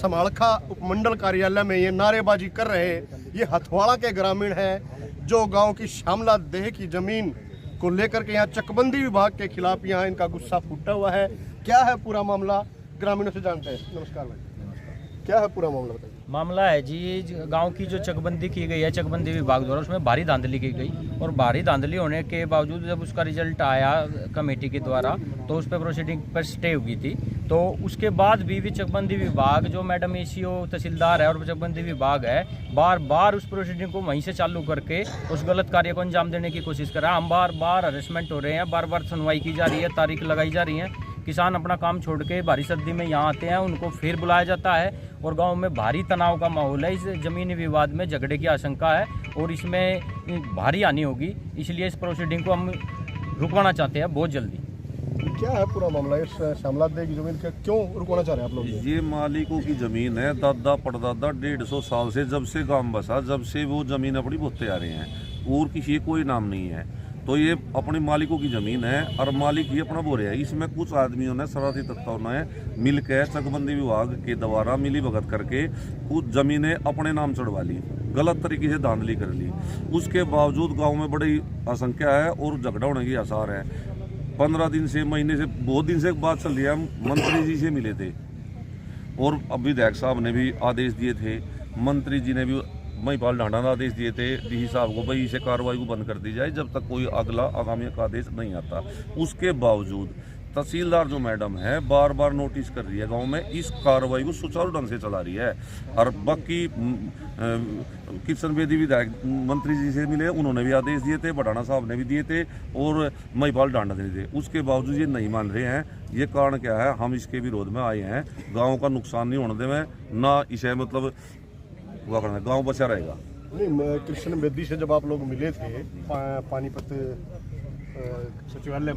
समालखा उपमंडल कार्यालय में ये नारेबाजी कर रहे ये हथवाड़ा के ग्रामीण हैं जो गांव की श्यामला देह की जमीन को लेकर के यहाँ चकबंदी विभाग के खिलाफ यहाँ इनका गुस्सा फूटा हुआ है। क्या है पूरा मामला, ग्रामीणों से जानते हैं। नमस्कार भाई, क्या है पूरा मामला बताइए। मामला है जी, ये गांव की जो चकबंदी की गई है चकबंदी विभाग द्वारा, उसमें भारी धांधली की गई और भारी धांधली होने के बावजूद जब उसका रिजल्ट आया कमेटी के द्वारा तो उस पर प्रोसीडिंग पर स्टे हुई थी। तो उसके बाद भी चकबंदी विभाग जो मैडम एसीओ तहसीलदार है और चकबंदी विभाग है बार बार उस प्रोसीडिंग को वहीं से चालू करके उस गलत कार्य को अंजाम देने की कोशिश कर रहा है। हम बार बार हरेसमेंट हो रहे हैं, बार बार सुनवाई की जा रही है, तारीख लगाई जा रही है। किसान अपना काम छोड़ के भारी सर्दी में यहाँ आते हैं, उनको फिर बुलाया जाता है और गांव में भारी तनाव का माहौल है। इस जमीनी विवाद में झगड़े की आशंका है और इसमें भारी हानि होगी, इसलिए इस प्रोसीडिंग को हम रुकवाना चाहते हैं बहुत जल्दी। क्या है पूरा मामला, इस श्यामला देह की जमीन का क्यों रुकवाना चाह रहे हैं आप लोग? ये मालिकों की जमीन है, दादा परदादा 150 साल से, जब से गांव बसा जब से वो जमीन अपनी बोते आ रहे हैं और किसी कोई नाम नहीं है। तो ये अपने मालिकों की ज़मीन है और मालिक ही अपना बोरे है। इसमें कुछ आदमियों ने शरारती तत्वों ने मिलकर चकबंदी विभाग के द्वारा मिली भगत करके कुछ ज़मीनें अपने नाम चढ़वा ली, गलत तरीके से धांधली कर ली। उसके बावजूद गांव में बड़ी आशंका है और झगड़ा होने की आसार है। 15 दिन से, महीने से, बहुत दिन से बात चल रही है। हम मंत्री जी से मिले थे और अब विधायक साहब ने भी आदेश दिए थे, मंत्री जी ने भी महिपाल ढांडा ने आदेश दिए थे डीसी साहब को, भाई इसे कार्रवाई को बंद कर दी जाए जब तक कोई अगला आगामी का आदेश नहीं आता। उसके बावजूद तहसीलदार जो मैडम है बार बार नोटिस कर रही है, गांव में इस कार्रवाई को सुचारू ढंग से चला रही है। और बाकी किशन बेदी विधायक मंत्री जी से मिले, उन्होंने भी आदेश दिए थे, बढ़ाना साहब ने भी दिए थे और महिपाल ढांडा ने दिए थे। उसके बावजूद ये नहीं मान रहे हैं। ये कारण क्या है? हम इसके विरोध में आए हैं। गाँव का नुकसान नहीं होने देवें, ना इसे मतलब गांव बचा रहेगा। नहीं, कृष्ण बेदी से जब आप लोग मिले थे पानीपत सचिवालय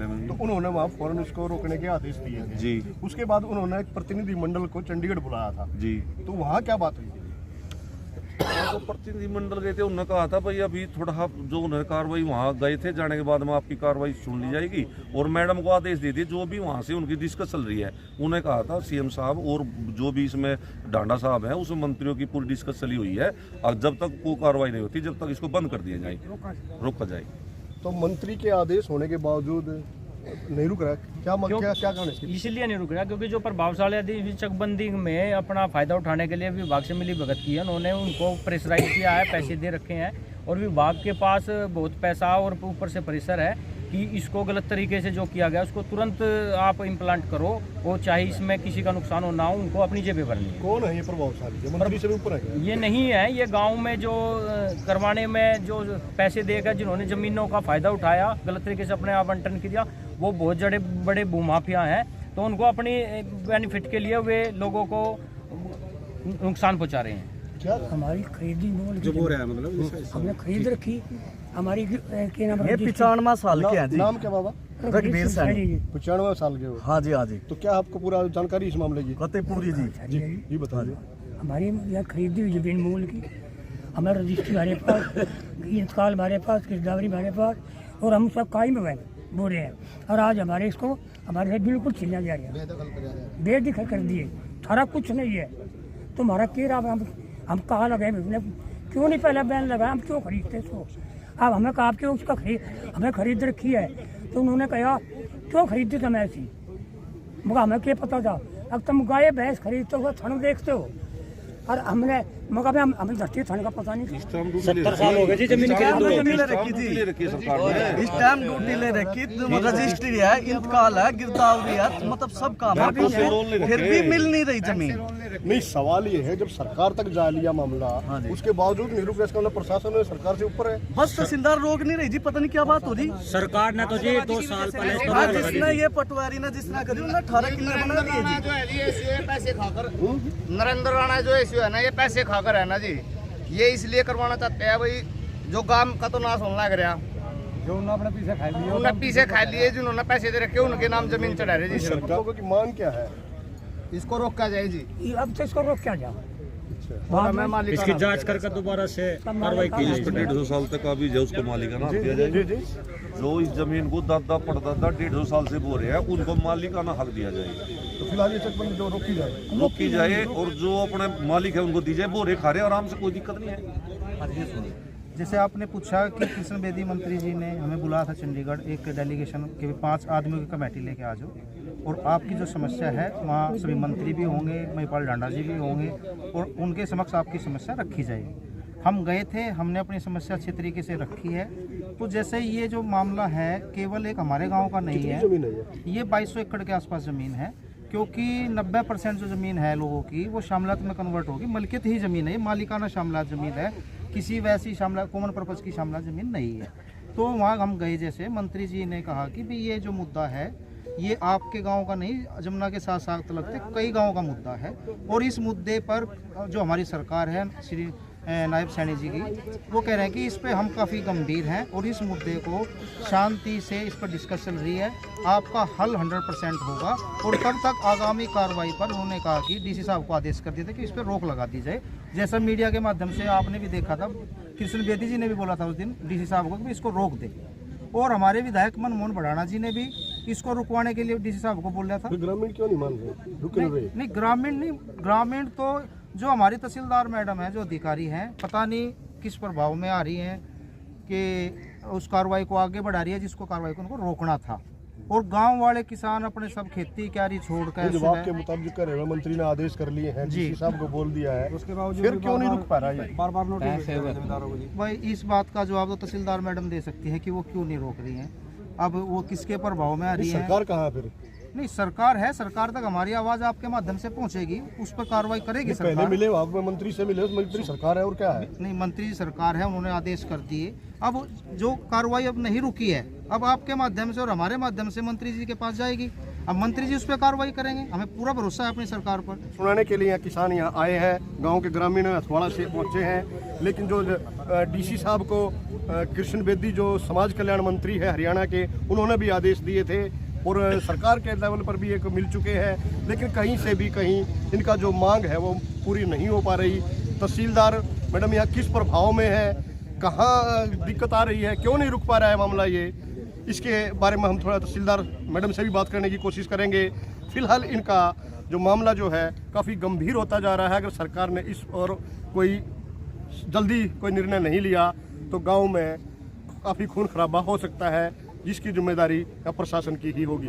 में तो उन्होंने वहाँ फौरन इसको रोकने के आदेश दिए थे जी। उसके बाद उन्होंने एक प्रतिनिधि मंडल को चंडीगढ़ बुलाया था जी। तो वहाँ क्या बात हुई? तो प्रतिनिधि मंडल गए थे, उन्होंने कहा था भाई अभी थोड़ा जो उन्होंने कार्रवाई वहाँ गए थे, जाने के बाद में आपकी कार्रवाई सुन ली जाएगी। और मैडम को आदेश दी थी, जो भी वहाँ से उनकी डिस्कस चल रही है, उन्होंने कहा था सीएम साहब और जो भी इसमें ढांडा साहब हैं उसमें मंत्रियों की पूरी डिस्कस चली हुई है और जब तक कोई कार्रवाई नहीं होती जब तक इसको बंद कर दिया जाए, रोका जाए। तो मंत्री के आदेश होने के बावजूद नहीं रुक रहा, क्या कारण है? इसलिए नहीं रुक रहा क्योंकि जो प्रभावशाली चकबंदी में अपना फायदा उठाने के लिए विभाग से मिली भगत की है, उन्होंने उनको प्रेशराइज किया है, पैसे दे रखे हैं और विभाग के पास बहुत पैसा और ऊपर से प्रेशर है कि इसको गलत तरीके से जो किया गया उसको तुरंत आप इम्प्लांट करो, वो चाहे इसमें किसी का नुकसान हो ना हो, उनको अपनी जेबें भरनी है। कौन है ये प्रभावशाली? मंत्री से भी ऊपर है? ये नहीं है, ये गांव में जो करवाने में जो पैसे देकर जिन्होंने ज़मीनों का फ़ायदा उठाया, गलत तरीके से अपने आवंटन किया, वो बहुत बड़े भूमाफिया हैं। तो उनको अपनी बेनिफिट के लिए वे लोगों को नुकसान पहुँचा रहे हैं। क्या हमारी खरीदी जो हो रहा है, मतलब हमने खरीद रखी हमारी के नाम 95 साल के हैं जी। नाम क्या बाबा? रघुवीर सैनी। 95 साल के हो? हाँ जी, हाँ जी। तो क्या आपको पूरा जानकारी इस मामले की? फतेहपुरी जी जी ये बताइए। हमारी यहाँ खरीदी हुई जमीन मूल की, हमारा रजिस्ट्री हमारे पास, इंतकाल हमारे पास, गिरदावरी हमारे पास और हम सब कायम में बोल रहे हैं। और आज हमारे इसको हमारे से बिल्कुल छीना जा रहा है, बेदखल कर दिए, थारा कुछ नहीं है। तो हमारा केरा हम कहाँ लगाए, क्यों नहीं पहले बैन लगाया, हम क्यों खरीदते इसको? अब हमें कहा क्यों उसका हमें खरीद रखी है, तो उन्होंने कहा क्यों खरीदते तुम ऐसी? मगर हमें क्या पता था, अब तुम गाय भैंस खरीदते हो, थन देखते हो, और हमने मगर हमें धरती थन का पता नहीं। 70 साल हो गए जी जमीन रखी थी, इस टाइम ड्यूटी ले रखी, रजिस्ट्री है, इंतकाल है, गिरदावरी है, मतलब सब काम है, फिर भी मिल नहीं रही जमीन। नहीं, सवाल ये है जब सरकार तक जा लिया मामला, उसके बावजूद नहीं रुक रहा, प्रशासन है सरकार से ऊपर है, बस तहसीलदार रोक नहीं रही जी। पता नहीं क्या बात हो रही। सरकार ने तो जी 2 साल पहले जिसने ये पटवारी ने जिसने करी 18 किले बना दिए जी। पैसे खाकर नरेंद्र राणा जो है ना, ये पैसे खाकर है ना जी, ये इसलिए करवाना चाहते हैं भाई जो गांव का तो नाश होने लग रहा, जो उन्होंने अपने पीछे खा लिए, उन्होंने पीछे खा लिए, जिन्होंने पैसे दे रखे उनके नाम जमीन चढ़ा रहे जी। सरकार की मांग क्या है? इसको रोका जाए जी। अब तो इसको रोक क्या जाए? इसकी जांच करके दोबारा से कार्रवाई की जिस पर 150 साल तक अभी जो उसको मालिकाना हक दिया जाए, जो इस जमीन को दादा परदादा 150 साल से बो रहे हैं उनको मालिकाना हक दिया जाए, तो फिलहाल ये चकबंदी जो रोकी जाए और जो अपने मालिक है उनको दी जाए, बोरे खा रहे आराम से, कोई दिक्कत नहीं है। जैसे आपने पूछा कि कृष्ण बेदी मंत्री जी ने हमें बुलाया था चंडीगढ़ एक डेलीगेशन के 5 आदमियों की कमेटी लेके आ जाओ, और आपकी जो समस्या है वहाँ सभी मंत्री भी होंगे, महिपाल डांडा जी भी होंगे, और उनके समक्ष आपकी समस्या रखी जाएगी। हम गए थे, हमने अपनी समस्या अच्छी तरीके से रखी है। तो जैसे ये जो मामला है केवल एक हमारे गाँव का नहीं है, ये 2200 एकड़ के आसपास ज़मीन है, क्योंकि 90% जो ज़मीन है लोगों की वो शामलात में कन्वर्ट होगी, मलकियत ही ज़मीन है, ये मालिकाना शामलात ज़मीन है, किसी वैसी शामला कॉमन पर्पज़ की शामलात ज़मीन नहीं है। तो वहाँ हम गए, जैसे मंत्री जी ने कहा कि भाई ये जो मुद्दा है ये आपके गांव का नहीं, जमुना के साथ साथ लगते कई गांव का मुद्दा है, और इस मुद्दे पर जो हमारी सरकार है श्री नायब सैनी जी की, वो कह रहे हैं कि इस पे हम काफ़ी गंभीर हैं और इस मुद्दे को शांति से इस पर डिस्कस चल रही है, आपका हल 100% होगा, और तब तक आगामी कार्रवाई पर उन्होंने कहा कि डीसी साहब को आदेश कर दिए थे कि इस पर रोक लगा दी जाए। जैसा मीडिया के माध्यम से आपने भी देखा था, कृष्ण बेदी जी ने भी बोला था उस दिन डीसी साहब को कि इसको रोक दे, और हमारे विधायक मनमोहन भड़ाना जी ने भी इसको रुकवाने के लिए डीसी साहब को बोला था। ग्रामीण क्यों नहीं मान रहे? नहीं ग्रामीण नहीं, ग्रामीण तो जो हमारी तहसीलदार मैडम है, जो अधिकारी हैं, पता नहीं किस प्रभाव में आ रही हैं कि उस कार्रवाई को आगे बढ़ा रही है जिसको कार्रवाई को उनको रोकना था, और गांव वाले किसान अपने सब खेती क्यारी छोड़कर जवाब के मुताबिक कर रहे मंत्री ने आदेश कर लिए हैं, डीसी साहब को बोल दिया है, उसके बावजूद फिर क्यों नहीं रुक पा रहा है? बार नोटिस भाई इस बात का जवाब तो तहसीलदार मैडम दे सकती है कि वो क्यों नहीं रोक रही हैं। अब वो किसके प्रभाव में आ रही है? सरकार कहाँ है फिर? नहीं सरकार है, सरकार तक हमारी आवाज आपके माध्यम से पहुंचेगी, उस पर कार्रवाई करेगी सरकार। पहले मिले वहाँ में मंत्री से मिले, मंत्री सरकार है और क्या है? नहीं मंत्री जी सरकार है, उन्होंने आदेश कर दिए। अब जो कार्रवाई अब नहीं रुकी है, अब आपके माध्यम से और हमारे माध्यम से मंत्री जी के पास जाएगी, अब मंत्री जी उस पर कार्रवाई करेंगे, हमें पूरा भरोसा है अपनी सरकार पर। सुनाने के लिए यहाँ किसान यहाँ आए हैं, गांव के ग्रामीण हथवाड़ा से पहुँचे हैं, लेकिन जो डीसी साहब को कृष्ण बेदी जो समाज कल्याण मंत्री है हरियाणा के, उन्होंने भी आदेश दिए थे और सरकार के लेवल पर भी एक मिल चुके हैं, लेकिन कहीं से भी कहीं इनका जो मांग है वो पूरी नहीं हो पा रही। तहसीलदार मैडम यहाँ किस प्रभाव में है, कहाँ दिक्कत आ रही है, क्यों नहीं रुक पा रहा है मामला ये, इसके बारे में हम थोड़ा तहसीलदार मैडम से भी बात करने की कोशिश करेंगे। फिलहाल इनका जो मामला जो है काफ़ी गंभीर होता जा रहा है। अगर सरकार ने इस और कोई जल्दी कोई निर्णय नहीं लिया तो गांव में काफ़ी खून खराबा हो सकता है, जिसकी जिम्मेदारी प्रशासन की ही होगी।